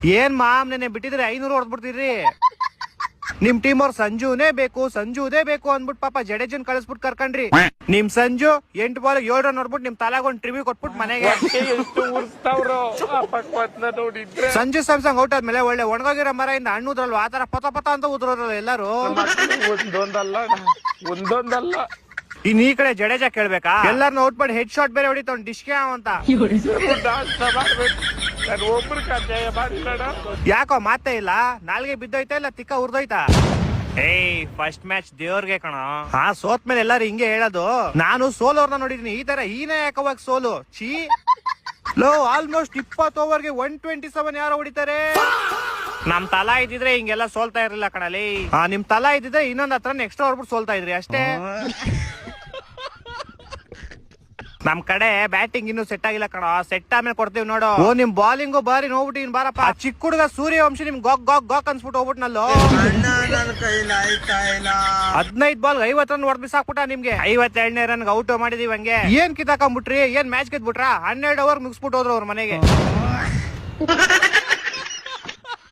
ಏನ್ ಮಾಮ್ ನೆನೆ ಬಿಟ್ಟಿದ್ರೆ 500 ಹೊಡೆದ್ಬಿಡ್ತೀರಿ. ನಿಮ್ ಟೀಮ್ ಅವ್ರ ಸಂಜುನೇ ಬೇಕು ಅಂದ್ಬಿಟ್ಟು ಪಾಪ ಜಡೇಜನ್ ಕಳಿಸ್ಬಿಟ್ಟು ಕರ್ಕಂಡ್ರಿ. ನಿಮ್ ಸಂಜು 8 ಬಾಲ್ 7 ರನ್ ನೋಡ್ಬಿಟ್ಟು ನಿಮ್ ತಲಾಗೊಂಡ್ ಟ್ರಿವ್ಯೂ ಕೊಟ್ಬಿಟ್ಟು ಮನೆಗೆ. ಸಂಜು ಸ್ಯಾಮ್ಸಂಗ್ ಔಟ್ ಆದ್ಮೇಲೆ ಒಳ್ಳೆ ಒಣಗೋಗಿರೋ ಮರದಿಂದ ಹಣ್ಣುದ್ರಲ್ವ ಆತರ ಪತ ಅಂತ ಉದ್ರೋದ್ರಲ್ಲ ಎಲ್ಲಾರು. ಒಂದೊಂದಲ್ಲ ಇನ್ ಈ ಕಡೆ ಜಡೇಜಾ ಕೇಳ್ಬೇಕಾ, ಎಲ್ಲಾರನ್ನ ಔಟ್ ಮಾಡಿ ಹೆಡ್ ಶಾಟ್ ಬೇರೆ ಹೊಡಿತಾವ್ ಡಿಶ್ಕೆ ಅಂತ. ಯಾಕೋ ಮಾತೇ ಇಲ್ಲ, ನಾಲ್ಗೆ ಬಿದ್ದೋಯ್ತಾ ಇಲ್ಲ ತಿಕ್ಕ ಉರ್ದೋಯ್ತಾ? ಏಯ್ ಫಸ್ಟ್ ಮ್ಯಾಚ್ ದೇವ್ರಿಗೆ ಕಣ. ಹಾ ಸೋತ್ಮೇಲೆ ಎಲ್ಲಾರು ಹಿಂಗೆ ಹೇಳೋದು. ನಾನು ಸೋಲೋರ್ನ ನೋಡಿದೀನಿ, ಈ ತರ ಹೀನ ಯಾಕವಾಗ ಸೋಲು ಚೀ. ಲೋ ಆಲ್ಮೋಸ್ಟ್ 20 ಓವರ್ಗೆ 127 ಯಾರೋ ಹೊಡಿತಾರೆ. ನಮ್ ತಲಾ ಇದ್ದಿದ್ರೆ ಹಿಂಗೆಲ್ಲ ಸೋಲ್ತಾ ಇರ್ಲಿಲ್ಲ ಕಣಲಿ. ನಿಮ್ ತಲಾ ಇದ್ದಿದ್ರೆ ಇನ್ನೊಂದ್ ಹತ್ರ ನೆಕ್ಸ್ಟ್ ಹೊಡ್ಬಿಟ್ಟು ಸೋಲ್ತಾ ಇದ್ರಿ ಅಷ್ಟೇ. ನಮ್ ಕಡೆ ಬ್ಯಾಟಿಂಗ್ ಇನ್ನು ಸೆಟ್ ಆಗಿಲ್ಲ ಕಣ, ಸೆಟ್ ಆಮೇಲೆ ಕೊಡ್ತೀವಿ ನೋಡು. ಓ ನಿಮ್ ಬಾಲಿಂಗು ಬಾರಿ ನೋಡ್ಬಿಟ್ಟು ಬಾರಪ್ಪ. ಚಿಕ್ಕ ಹುಡುಗ ಸೂರ್ಯವಂಶಿ ನಿಮ್ ಗಾಕ್ ಅನ್ಸ್ಬಿಟ್ಟು ಹೋಗ್ಬಿಟ್ನಲ್ಲೋ. 15 ಬಾಲ್ 50 ರನ್ ಹೊಡೆದ್ ಬಿಸಾಕ್ಬಿಟ್ಟ ನಿಮ್ಗೆ. 52ನೇ ರನ್ ಔಟ್ ಮಾಡಿದೀವಿ. ಹಂಗೆ ಏನ್ ಕಿತ್ತಾಕೊಂಡ್ಬಿಟ್ರಿ, ಏನ್ ಮ್ಯಾಚ್ ಗೆದ್ಬಿಟ್ರ? 12 ಓವರ್ ಮುಗಿಸ್ಬಿಟ್ಟು ಹೋದ್ರು ಅವ್ರ ಮನೆಗೆ.